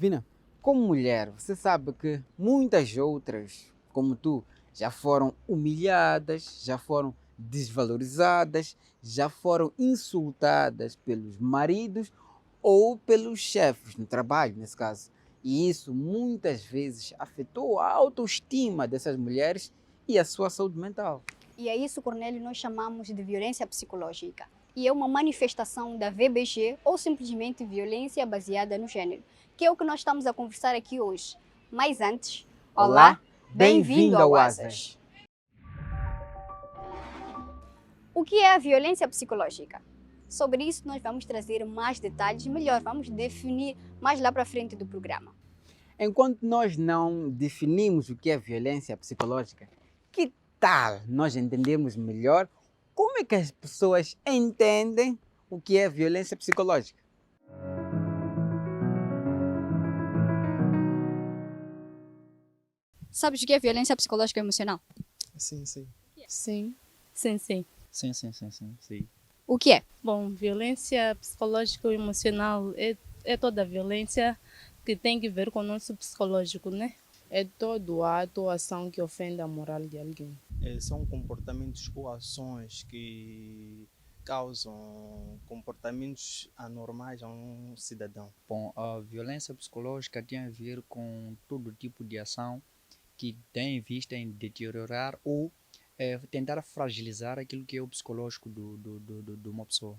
Vina, como mulher, você sabe que muitas outras, como tu, já foram humilhadas, já foram desvalorizadas, já foram insultadas pelos maridos ou pelos chefes no trabalho, nesse caso. E isso muitas vezes afetou a autoestima dessas mulheres e a sua saúde mental. E é isso, Cornélio, nós chamamos de violência psicológica. E é uma manifestação da VBG ou simplesmente violência baseada no gênero, que é o que nós estamos a conversar aqui hoje. Mas antes, olá, bem-vindo ao Asas. O que é a violência psicológica? Sobre isso nós vamos trazer mais detalhes, melhor, vamos definir mais lá para frente do programa. Enquanto nós não definimos o que é violência psicológica, que tal nós entendermos melhor como é que as pessoas entendem o que é violência psicológica? Sabes o que é violência psicológica e emocional? Sim, sim. Sim. Sim, sim. Sim. O que é? Bom, violência psicológica ou emocional é toda a violência que tem que ver com o nosso psicológico, né? É todo ato ou ação que ofende a moral de alguém. São comportamentos ou ações que causam comportamentos anormais a um cidadão. Bom, a violência psicológica tem a ver com todo tipo de ação que tem em vista em deteriorar ou tentar fragilizar aquilo que é o psicológico de uma pessoa.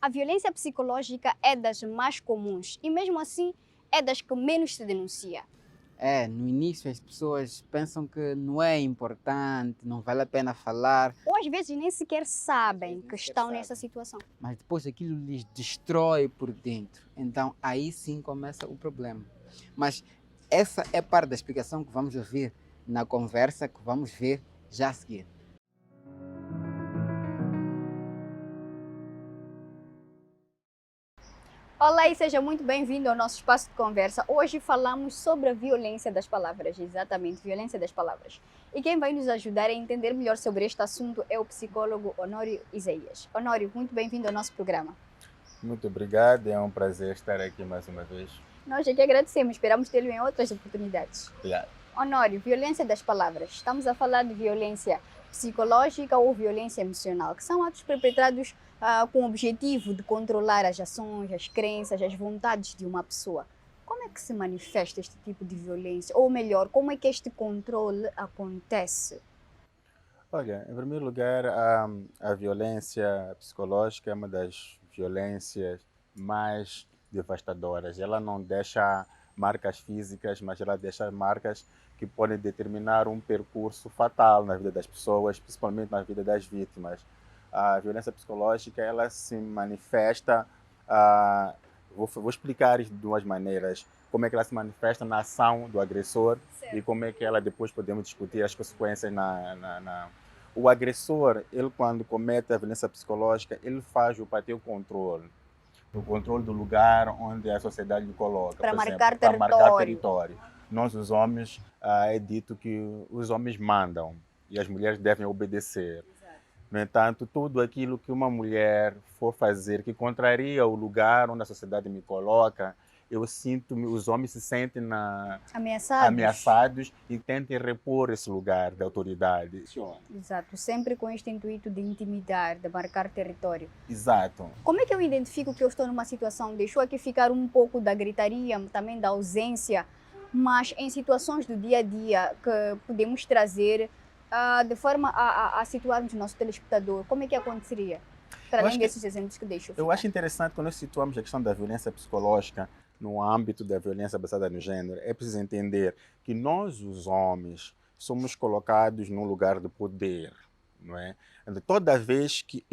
A violência psicológica é das mais comuns e mesmo assim é das que menos se denuncia. No início as pessoas pensam que não é importante, não vale a pena falar, Ou às vezes nem sequer sabem que estão nessa situação. mas depois aquilo lhes destrói por dentro. Então aí sim começa o problema. Mas essa é parte da explicação que vamos ouvir na conversa que vamos ver já a seguir. Olá e seja muito bem-vindo ao nosso espaço de conversa. Hoje falamos sobre a violência das palavras, exatamente, violência das palavras. E quem vai nos ajudar a entender melhor sobre este assunto é o psicólogo Honório Isaías. Honório, muito bem-vindo ao nosso programa. Muito obrigado, é um prazer estar aqui mais uma vez. Nós aqui agradecemos, esperamos tê-lo em outras oportunidades. Obrigado. Honório, violência das palavras. Estamos a falar de violência psicológica ou violência emocional, que são atos perpetrados com o objetivo de controlar as ações, as crenças, as vontades de uma pessoa. Como é que se manifesta este tipo de violência? Ou melhor, como é que este controle acontece? Olha, em primeiro lugar, a violência psicológica é uma das violências mais devastadoras. Ela não deixa marcas físicas, mas ela deixa marcas que podem determinar um percurso fatal na vida das pessoas, principalmente na vida das vítimas. A violência psicológica, ela se manifesta, vou explicar isso de duas maneiras. Como é que ela se manifesta na ação do agressor e como é que ela depois podemos discutir as consequências O agressor, ele quando comete a violência psicológica, ele faz o controle. O controle do lugar onde a sociedade lhe coloca. Para por marcar exemplo, para marcar território. território. Nós, os homens, é dito que os homens mandam e as mulheres devem obedecer. No entanto, tudo aquilo que uma mulher for fazer que contraria o lugar onde a sociedade me coloca, eu sinto, os homens se sentem ameaçados e tentem repor esse lugar de autoridade. Exato, sempre com este intuito de intimidar, de marcar território. Exato. Como é que eu identifico que eu estou numa situação? Deixou aqui ficar um pouco da gritaria, também da ausência, mas em situações do dia a dia que podemos trazer de forma a situarmos o nosso telespectador, como é que aconteceria? Para além desses exemplos que deixo. Eu acho interessante quando nós situamos a questão da violência psicológica no âmbito da violência baseada no gênero, é preciso entender que nós, os homens, somos colocados num lugar de poder, não é? Então, toda vez que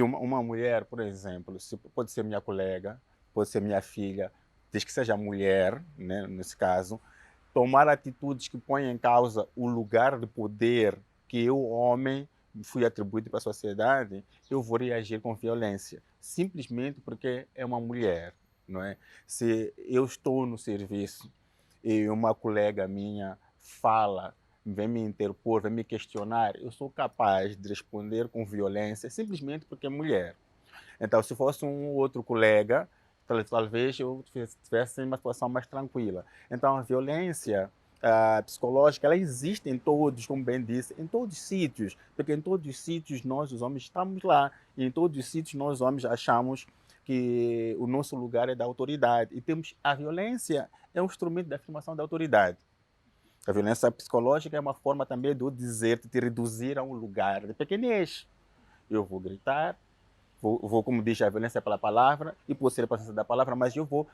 uma mulher, por exemplo, pode ser minha colega, pode ser minha filha, desde que seja mulher, né, nesse caso, tomar atitudes que põem em causa o lugar de poder que eu, homem, fui atribuído para a sociedade, eu vou reagir com violência, simplesmente porque é uma mulher, não é? Se eu estou no serviço e uma colega minha fala vem me interpor, vem me questionar, eu sou capaz de responder com violência simplesmente porque é mulher. Então, se fosse um outro colega, talvez eu tivesse uma situação mais tranquila. Então, a violência psicológica, ela existe em todos, como bem disse, em todos os sítios, porque em todos os sítios nós, os homens, estamos lá, e em todos os sítios nós, homens, achamos que o nosso lugar é da autoridade. E temos a violência é um instrumento de afirmação da autoridade. A violência psicológica é uma forma também de eu dizer, de te reduzir a um lugar de pequenez. Eu vou gritar, vou, como diz, a violência pela palavra, e pode ser a presença da palavra, mas eu vou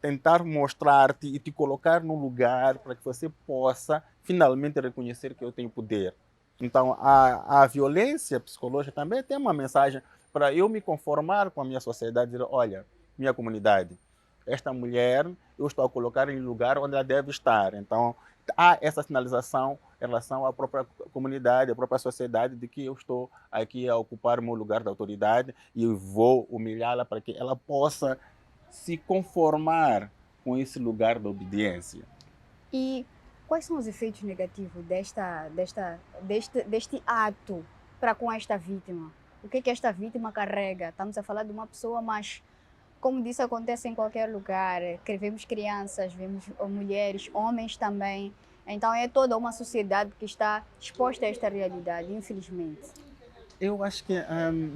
tentar mostrar-te e te colocar num lugar para que você possa finalmente reconhecer que eu tenho poder. Então, a violência psicológica também tem uma mensagem para eu me conformar com a minha sociedade, dizer, olha, minha comunidade, esta mulher, eu estou a colocar em lugar onde ela deve estar. Então, há essa sinalização em relação à própria comunidade, à própria sociedade, de que eu estou aqui a ocupar o meu lugar de autoridade e vou humilhá-la para que ela possa se conformar com esse lugar de obediência. E quais são os efeitos negativos deste ato para com esta vítima? O que esta vítima carrega? Estamos a falar de uma pessoa, mas, como disse, acontece em qualquer lugar. Vemos crianças, vemos mulheres, homens também. Então é toda uma sociedade que está exposta a esta realidade, infelizmente. Eu acho que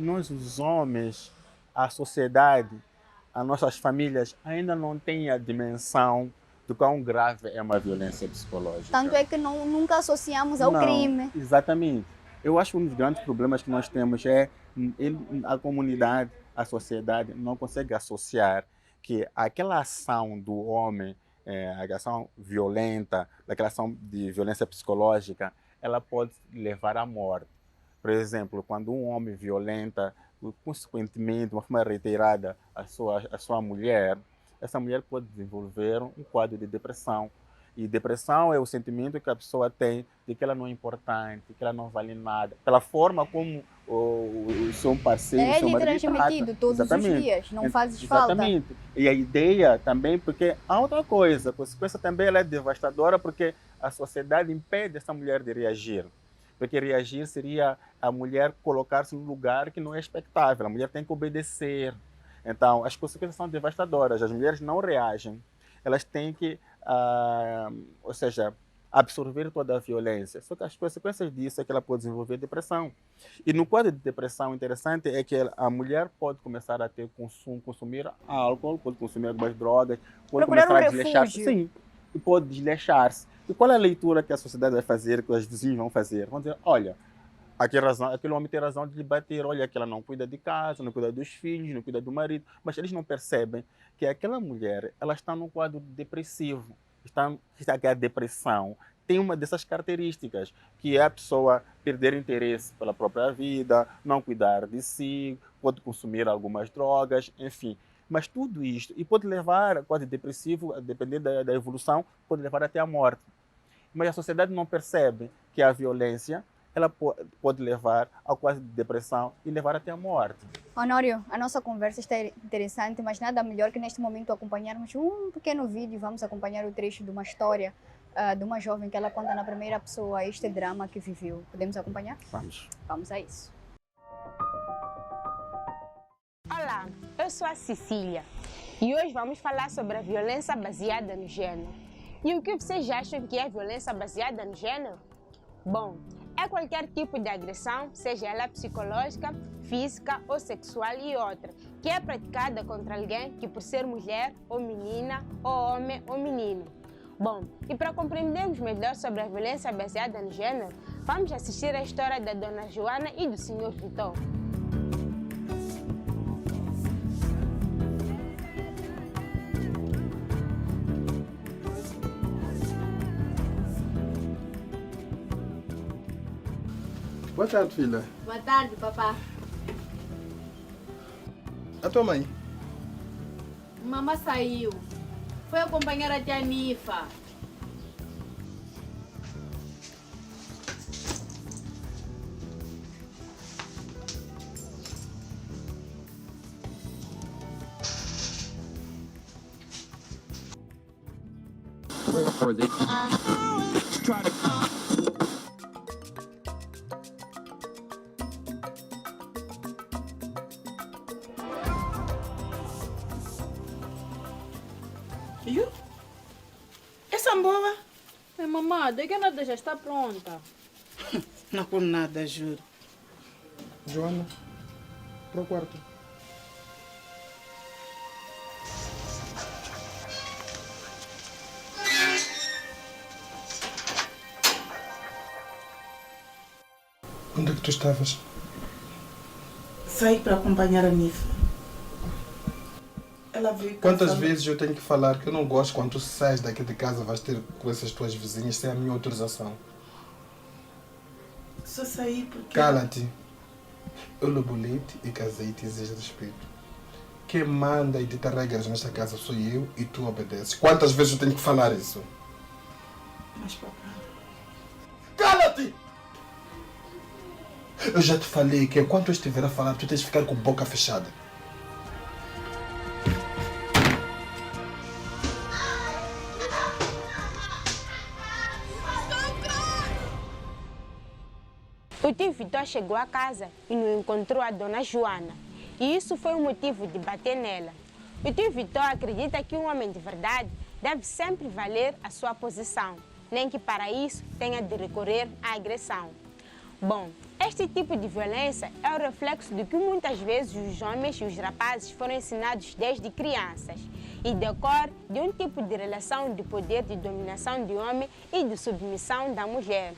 nós, os homens, a sociedade, as nossas famílias ainda não têm a dimensão do quão grave é uma violência psicológica. Tanto é que nunca associamos ao crime. Exatamente. Eu acho que um dos grandes problemas que nós temos é a comunidade, a sociedade não consegue associar que aquela ação do homem, a ação violenta, aquela ação de violência psicológica, ela pode levar à morte. Por exemplo, quando um homem violenta, consequentemente, de uma forma reiterada, a sua mulher, essa mulher pode desenvolver um quadro de depressão. E depressão é o sentimento que a pessoa tem de que ela não é importante, que ela não vale nada, pela forma como o seu parceiro, o seu marido transmitido trata. todos Exatamente. os dias, não fazes falta. Exatamente. E a ideia também, porque há outra coisa, a consequência também ela é devastadora, porque a sociedade impede essa mulher de reagir. Porque reagir seria a mulher colocar-se num lugar que não é expectável, a mulher tem que obedecer. Então, as consequências são devastadoras, as mulheres não reagem, elas têm que, ou seja, absorver toda a violência. Só que as consequências disso é que ela pode desenvolver depressão. E no quadro de depressão, interessante é que a mulher pode começar a ter consumir álcool, pode consumir algumas drogas, pode procurar começar um a desleixar-se. refúgio. Sim, e pode desleixar-se. E qual é a leitura que a sociedade vai fazer, que os vizinhos vão fazer? Vão dizer, olha, aquele homem tem razão de lhe bater, olha que ela não cuida de casa, não cuida dos filhos, não cuida do marido, mas eles não percebem que aquela mulher, ela está num quadro depressivo, que a depressão tem uma dessas características, que é a pessoa perder interesse pela própria vida, não cuidar de si, pode consumir algumas drogas, enfim. Mas tudo isto, e pode levar a quadro depressivo, a depender da evolução, pode levar até a morte. Mas a sociedade não percebe que a violência ela pode levar ao quadro de depressão e levar até a morte. Honório, a nossa conversa está interessante, mas nada melhor que neste momento acompanharmos um pequeno vídeo. Vamos acompanhar o trecho de uma história de uma jovem que ela conta na primeira pessoa este drama que viveu. Podemos acompanhar? Vamos. Vamos a isso. Olá, eu sou a Cecília e hoje vamos falar sobre a violência baseada no gênero. E o que vocês acham que é violência baseada no gênero? Bom, é qualquer tipo de agressão, seja ela psicológica, física ou sexual e outra, que é praticada contra alguém que por ser mulher ou menina, ou homem ou menino. Bom, e para compreendermos melhor sobre a violência baseada no gênero, vamos assistir a história da Dona Joana e do Sr. Vitor. Boa tarde, filha. Boa tarde, papá. A tua mãe? Mamãe saiu. Foi acompanhar a tia Nifa. E essa boa? Mamãe, daqui a nada já está pronta. Não com nada, juro. Joana, para o quarto. Onde é que tu estavas? Saí para acompanhar a Nifa. Ela veio. Quantas vezes eu tenho que falar que eu não gosto quando tu sais daqui de casa, vais ter com essas tuas vizinhas sem a minha autorização? Só saí porque. Cala-te. Eu lobulei-te e casei-te e exige respeito. Quem manda e dita regras nesta casa sou eu e tu obedeces. Quantas vezes eu tenho que falar isso? Mas papai. Cala-te! Eu já te falei que enquanto eu estiver a falar, tu tens de ficar com a boca fechada. O tio Vitor chegou a casa e não encontrou a dona Joana. E isso foi o motivo de bater nela. O tio Vitor acredita que um homem de verdade deve sempre valer a sua posição, nem que para isso tenha de recorrer à agressão. Bom, este tipo de violência é o reflexo de que muitas vezes os homens e os rapazes foram ensinados desde crianças e decorre de um tipo de relação de poder de dominação do homem e de submissão da mulher.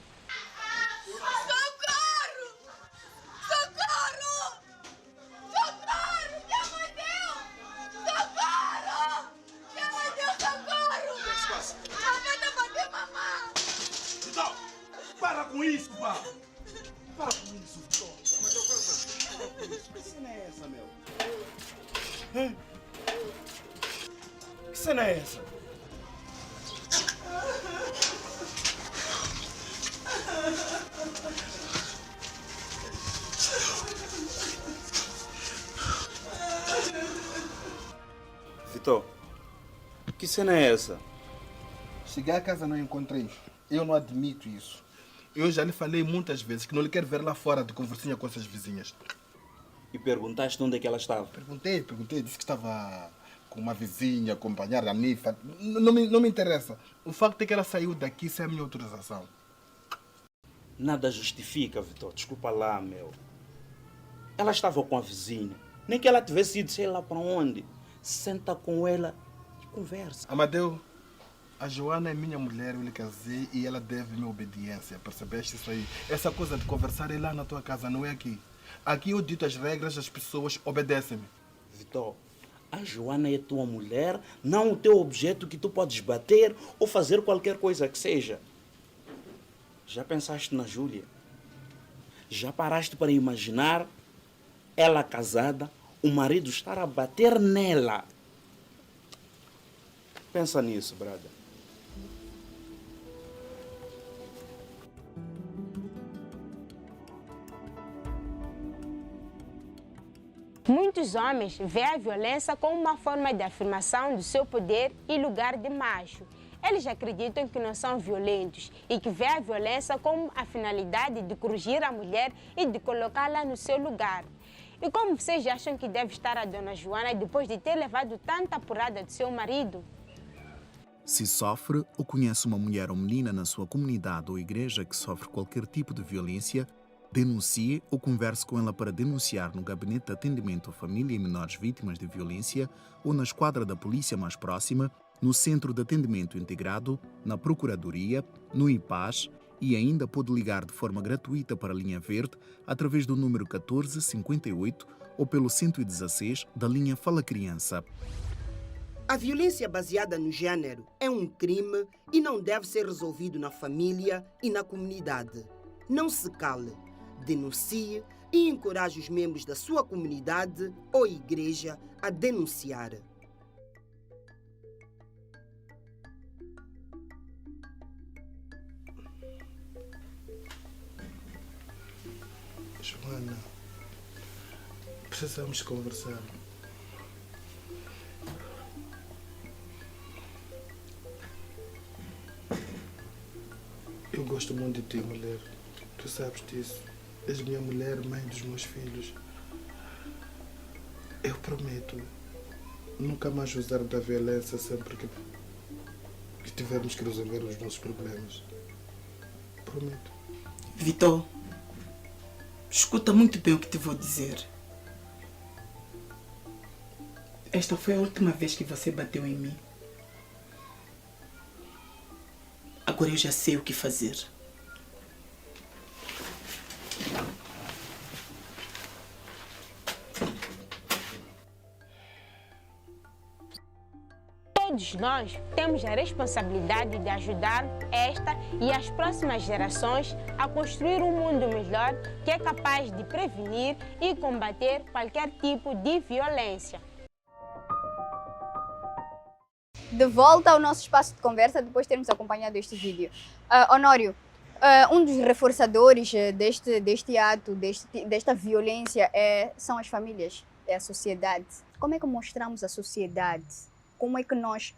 Para com isso, pá! Para com isso, Vitor! Para com isso! Que cena é essa, meu? Hã? Que cena é essa? Vitor, que cena é essa? Cheguei a casa e não encontrei. Eu não admito isso. Eu já lhe falei muitas vezes que não lhe quero ver lá fora de conversinha com essas vizinhas. E perguntaste onde é que ela estava? Perguntei. Disse que estava com uma vizinha, acompanhar a Nifa. Não me interessa. O facto é que ela saiu daqui sem a minha autorização. Nada justifica, Vitor. Desculpa lá, meu. Ela estava com a vizinha. Nem que ela tivesse ido, sei lá para onde. Senta com ela e conversa. Amadeu, a Joana é minha mulher, eu lhe casei e ela deve minha obediência. Percebeste isso aí? Essa coisa de conversar é lá na tua casa, não é aqui. Aqui eu dito as regras, as pessoas obedecem-me. Vitor, a Joana é tua mulher, não o teu objeto que tu podes bater ou fazer qualquer coisa que seja. Já pensaste na Júlia? Já paraste para imaginar ela casada, o marido estar a bater nela? Pensa nisso, brother. Muitos homens veem a violência como uma forma de afirmação do seu poder e lugar de macho. Eles acreditam que não são violentos e que veem a violência como a finalidade de corrigir a mulher e de colocá-la no seu lugar. E como vocês acham que deve estar a dona Joana depois de ter levado tanta porrada do seu marido? Se sofre ou conhece uma mulher ou menina na sua comunidade ou igreja que sofre qualquer tipo de violência, denuncie ou converse com ela para denunciar no Gabinete de Atendimento à Família e Menores Vítimas de Violência ou na esquadra da polícia mais próxima, no Centro de Atendimento Integrado, na Procuradoria, no IPAS e ainda pode ligar de forma gratuita para a linha verde através do número 1458 ou pelo 116 da linha Fala Criança. A violência baseada no gênero é um crime e não deve ser resolvido na família e na comunidade. Não se cale, denuncie e encoraje os membros da sua comunidade ou igreja a denunciar. Joana, precisamos conversar. Eu gosto muito de ti, mulher. Tu sabes disso. És minha mulher, mãe dos meus filhos. Eu prometo nunca mais usar da violência sempre que que tivermos que resolver os nossos problemas. Prometo. Vitor, escuta muito bem o que te vou dizer. Esta foi a última vez que você bateu em mim. Agora eu já sei o que fazer. Todos nós temos a responsabilidade de ajudar esta e as próximas gerações a construir um mundo melhor que é capaz de prevenir e combater qualquer tipo de violência. De volta ao nosso espaço de conversa, depois de termos acompanhado este vídeo. Honório, um dos reforçadores deste ato, desta violência, são as famílias, é a sociedade. Como é que mostramos à sociedade? Como é que nós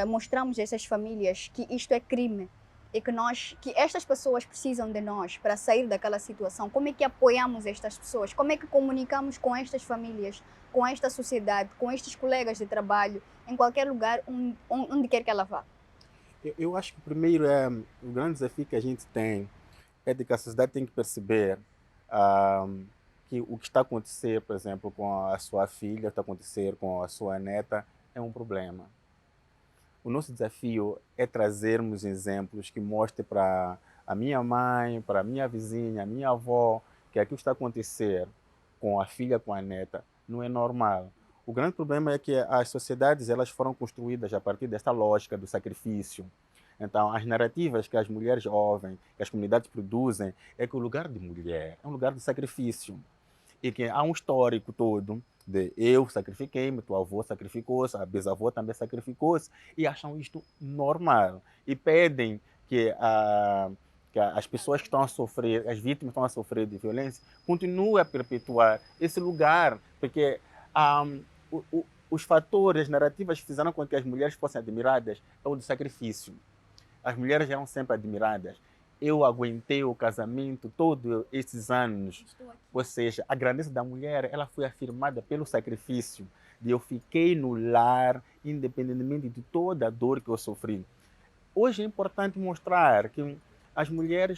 mostramos a essas famílias que isto é crime e que estas pessoas precisam de nós para sair daquela situação? Como é que apoiamos estas pessoas? Como é que comunicamos com estas famílias, com esta sociedade, com estes colegas de trabalho, em qualquer lugar, onde quer que ela vá? Eu acho que primeiro o grande desafio que a gente tem é de que a sociedade tem que perceber que o que está a acontecer, por exemplo, com a sua filha, está a acontecer com a sua neta, é um problema. O nosso desafio é trazermos exemplos que mostrem para a minha mãe, para a minha vizinha, a minha avó, que aquilo que está a acontecer com a filha, com a neta, não é normal. O grande problema é que as sociedades elas foram construídas a partir desta lógica do sacrifício. Então, as narrativas que as mulheres ouvem, que as comunidades produzem, é que o lugar de mulher é um lugar de sacrifício. E que há um histórico todo de eu sacrifiquei-me, tua avó sacrificou-se, a bisavó também sacrificou-se, e acham isto normal. E pedem que as pessoas que estão a sofrer, as vítimas que estão a sofrer de violência, continuem a perpetuar esse lugar, porque os fatores, as narrativas que fizeram com que as mulheres fossem admiradas é o do sacrifício. As mulheres eram sempre admiradas. Eu aguentei o casamento todos esses anos. Ou seja, a grandeza da mulher ela foi afirmada pelo sacrifício. De eu fiquei no lar, independentemente de toda a dor que eu sofri. Hoje é importante mostrar que a mulher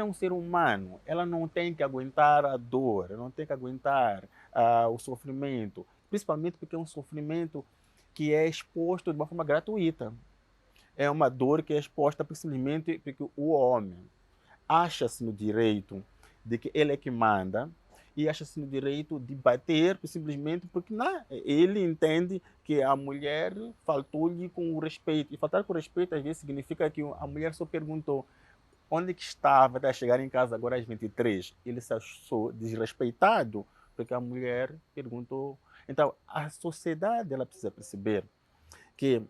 é um ser humano. Ela não tem que aguentar a dor, não tem que aguentar o sofrimento. Principalmente porque é um sofrimento que é exposto de uma forma gratuita. É uma dor que é exposta simplesmente porque o homem acha-se no direito de que ele é que manda e acha-se no direito de bater simplesmente porque ele entende que a mulher faltou-lhe com o respeito. E faltar com o respeito às vezes significa que a mulher só perguntou onde que estava até chegar em casa agora às 23. Ele se achou desrespeitado porque a mulher perguntou. Então, a sociedade ela precisa perceber que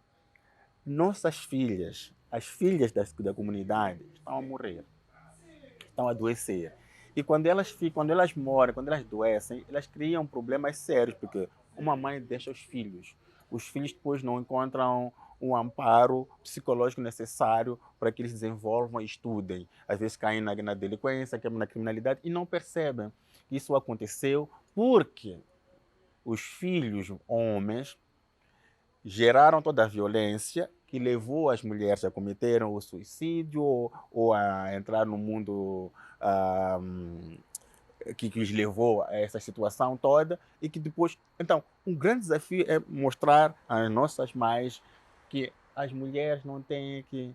nossas filhas, as filhas da comunidade, estão a morrer, estão a adoecer. E quando elas morrem, quando elas adoecem, elas criam problemas sérios, porque uma mãe deixa os filhos depois não encontram um amparo psicológico necessário para que eles desenvolvam e estudem. Às vezes caem na delinquência, caem na criminalidade e não percebem que isso aconteceu porque os filhos homens geraram toda a violência que levou as mulheres a cometerem o suicídio ou a entrar no mundo que os levou a essa situação toda e que depois... Então, um grande desafio é mostrar às nossas mães que as mulheres não têm que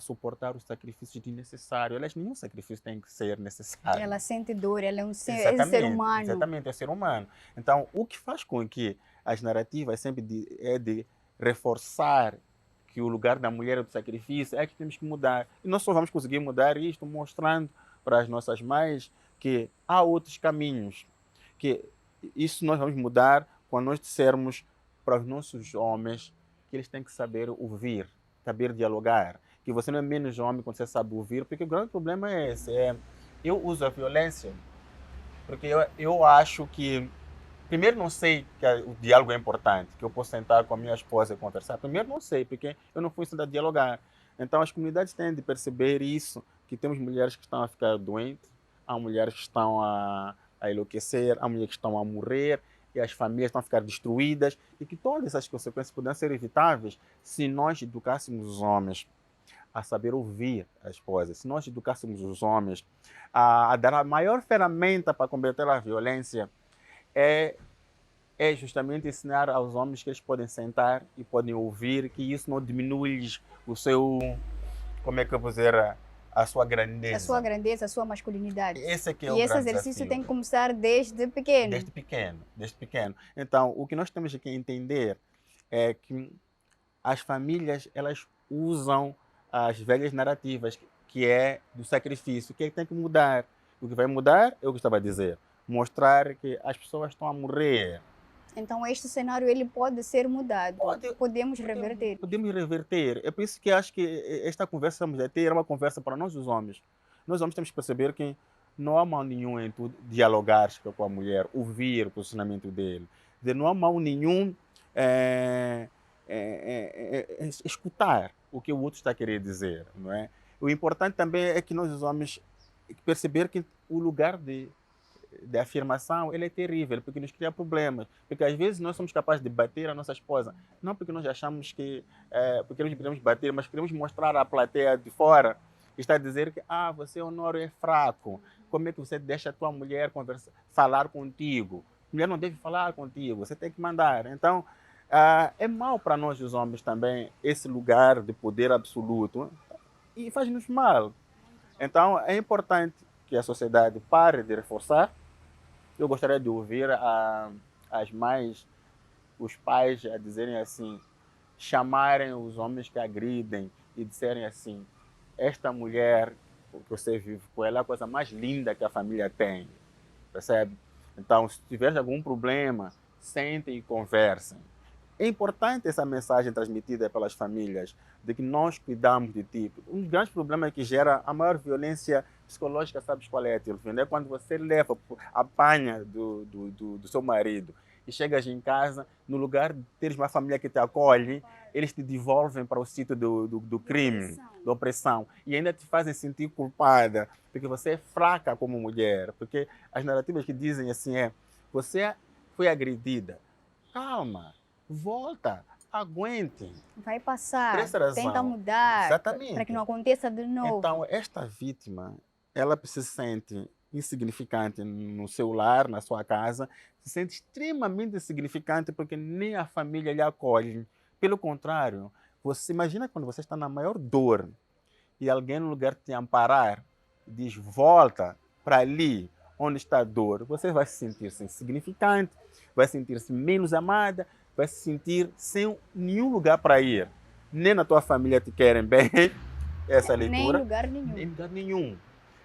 suportar o sacrifício desnecessário. Nenhum sacrifício tem que ser necessário. Ela sente dor, ela é um ser humano. Exatamente, é ser humano. Então, o que faz com que as narrativas sempre de reforçar que o lugar da mulher é do sacrifício é que temos que mudar. E nós só vamos conseguir mudar isto mostrando para as nossas mães que há outros caminhos. Que isso nós vamos mudar quando nós dissermos para os nossos homens que eles têm que saber ouvir, saber dialogar. Que você não é menos homem quando você sabe ouvir, porque o grande problema é esse. Eu uso a violência porque eu acho que primeiro, não sei que o diálogo é importante, que eu posso sentar com a minha esposa e conversar. Primeiro, não sei, porque eu não fui ensinado a dialogar. Então, as comunidades têm de perceber isso, que temos mulheres que estão a ficar doentes, há mulheres que estão a enlouquecer, há mulheres que estão a morrer, que as famílias estão a ficar destruídas e que todas essas consequências poderiam ser evitáveis se nós educássemos os homens a saber ouvir a esposa, se nós educássemos os homens a dar a maior ferramenta para combater a violência, é justamente ensinar aos homens que eles podem sentar e podem ouvir, que isso não diminui o seu, como é que eu vou dizer, a sua grandeza. A sua grandeza, a sua masculinidade. Esse é que é e o esse grande exercício desafio. tem que começar desde pequeno. Desde pequeno. Então, o que nós temos que entender é que as famílias, elas usam as velhas narrativas, que é do sacrifício, que tem que mudar. O que vai mudar é o que eu estava a dizer. Mostrar que as pessoas estão a morrer. Então, este cenário ele pode ser mudado. Podemos reverter. Podemos reverter. É por isso que acho que esta conversa que estamos a ter é uma conversa para nós, os homens. Nós, homens, temos que perceber que não há mal nenhum em tu dialogar com a mulher, ouvir o posicionamento dele. Não há mal nenhum escutar o que o outro está a querer dizer, não é? O importante também é que nós, os homens, perceber que o lugar de afirmação ele é terrível, porque nos cria problemas. Porque às vezes nós somos capazes de bater a nossa esposa, não porque nós achamos que porque nós queremos bater, mas queremos mostrar à plateia de fora, que está a dizer que você, Honório, é fraco. Como é que você deixa a tua mulher falar contigo? A mulher não deve falar contigo, você tem que mandar. Então, é mal para nós, os homens, também, esse lugar de poder absoluto, e faz-nos mal. Então, é importante que a sociedade pare de reforçar. Eu gostaria de ouvir as mães, os pais a dizerem assim, chamarem os homens que agridem e disserem assim, esta mulher que você vive com ela é a coisa mais linda que a família tem, percebe? Então, se tiver algum problema, sentem e conversem. É importante essa mensagem transmitida pelas famílias, de que nós cuidamos de ti. Um dos grandes problemas que gera a maior violência psicológica, sabes qual é, Tilvino? É quando você apanha do seu marido e chegas em casa, no lugar de teres uma família que te acolhe, eles te devolvem para o sítio do crime, da opressão, e ainda te fazem sentir culpada, porque você é fraca como mulher, porque as narrativas que dizem assim você foi agredida, calma, volta, aguente. Vai passar, Presta razão. tenta mudar, Exatamente. para que não aconteça de novo. Então, esta vítima, ela se sente insignificante no seu lar, na sua casa, se sente extremamente insignificante porque nem a família lhe acolhe. Pelo contrário, você imagina quando você está na maior dor e alguém no lugar de te amparar diz volta para ali onde está a dor, você vai se sentir insignificante, vai sentir-se menos amada, vai se sentir sem nenhum lugar para ir. Nem na tua família te querem bem, essa leitura. Nem lugar nenhum. Nem lugar nenhum.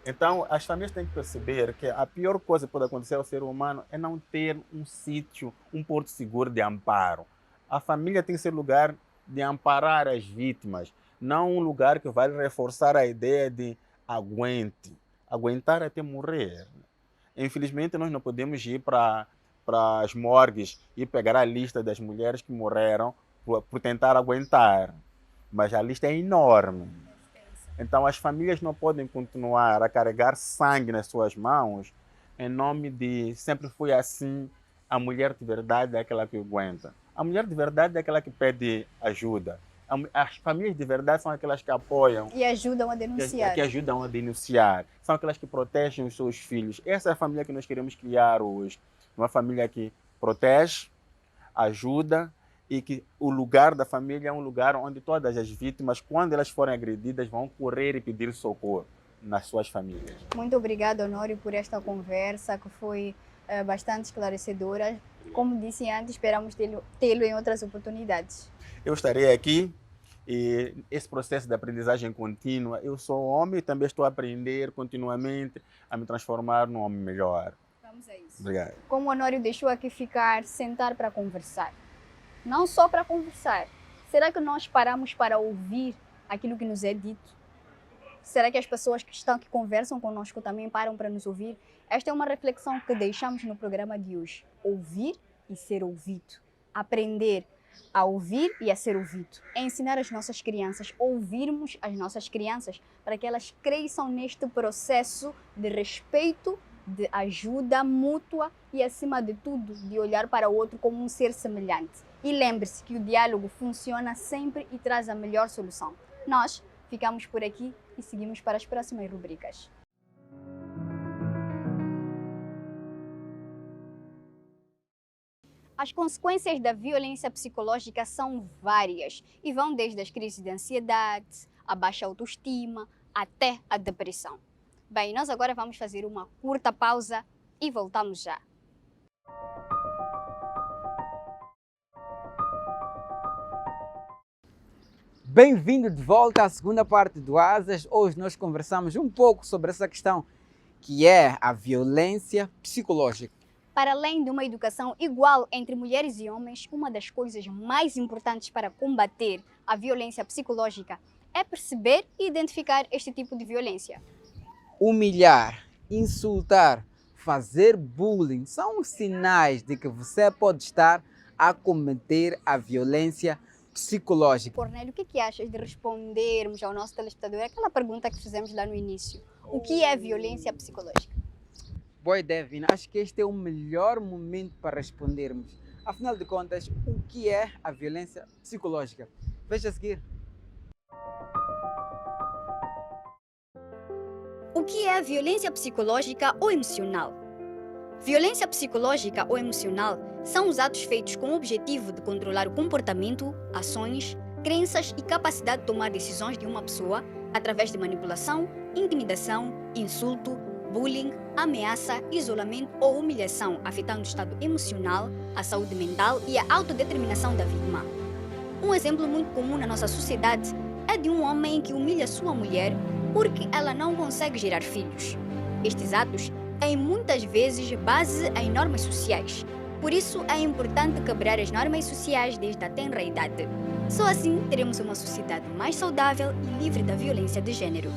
Então, as famílias têm que perceber que a pior coisa que pode acontecer ao ser humano é não ter um sítio, um porto seguro de amparo. A família tem que ser lugar de amparar as vítimas, não um lugar que vai reforçar a ideia de aguentar até morrer. Infelizmente, nós não podemos ir para as morgues e pegar a lista das mulheres que morreram por tentar aguentar, mas a lista é enorme. Então, as famílias não podem continuar a carregar sangue nas suas mãos em nome de sempre foi assim, a mulher de verdade é aquela que aguenta. A mulher de verdade é aquela que pede ajuda. As famílias de verdade são aquelas que apoiam. E ajudam a denunciar. Que ajudam a denunciar. São aquelas que protegem os seus filhos. Essa é a família que nós queremos criar hoje. Uma família que protege, ajuda, e que o lugar da família é um lugar onde todas as vítimas, quando elas forem agredidas, vão correr e pedir socorro nas suas famílias. Muito obrigada, Honório, por esta conversa que foi bastante esclarecedora. Como disse antes, esperamos tê-lo em outras oportunidades. Eu estarei aqui e esse processo de aprendizagem contínua, eu sou homem e também estou a aprender continuamente a me transformar num homem melhor. Vamos a isso. Obrigado. Como o Honório deixou aqui ficar, sentar para conversar. Não só para conversar. Será que nós paramos para ouvir aquilo que nos é dito? Será que as pessoas que conversam conosco também param para nos ouvir? Esta é uma reflexão que deixamos no programa de hoje. Ouvir e ser ouvido. Aprender a ouvir e a ser ouvido. É ensinar as nossas crianças, ouvirmos as nossas crianças para que elas cresçam neste processo de respeito de ajuda mútua e, acima de tudo, de olhar para o outro como um ser semelhante. E lembre-se que o diálogo funciona sempre e traz a melhor solução. Nós ficamos por aqui e seguimos para as próximas rubricas. As consequências da violência psicológica são várias e vão desde as crises de ansiedade, a baixa autoestima, até a depressão. Bem, nós agora vamos fazer uma curta pausa e voltamos já. Bem-vindo de volta à segunda parte do Asas. Hoje nós conversamos um pouco sobre essa questão que é a violência psicológica. Para além de uma educação igual entre mulheres e homens, uma das coisas mais importantes para combater a violência psicológica é perceber e identificar este tipo de violência. Humilhar, insultar, fazer bullying são sinais de que você pode estar a cometer a violência psicológica. Cornélio, o que achas de respondermos ao nosso telespectador aquela pergunta que fizemos lá no início? O que é violência psicológica? Boa ideia, Vina. Acho que este é o melhor momento para respondermos. Afinal de contas, o que é a violência psicológica? Veja a seguir. O que é a violência psicológica ou emocional? Violência psicológica ou emocional são os atos feitos com o objetivo de controlar o comportamento, ações, crenças e capacidade de tomar decisões de uma pessoa através de manipulação, intimidação, insulto, bullying, ameaça, isolamento ou humilhação, afetando o estado emocional, a saúde mental e a autodeterminação da vítima. Um exemplo muito comum na nossa sociedade é de um homem que humilha sua mulher porque ela não consegue gerar filhos. Estes atos têm muitas vezes base em normas sociais. Por isso é importante quebrar as normas sociais desde a tenra idade. Só assim teremos uma sociedade mais saudável e livre da violência de gênero.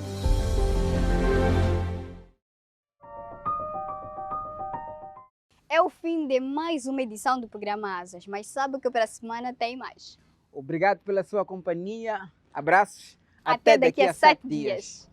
É o fim de mais uma edição do programa Asas, mas sabe que para a semana tem mais. Obrigado pela sua companhia. Abraços. Até daqui a 7 dias.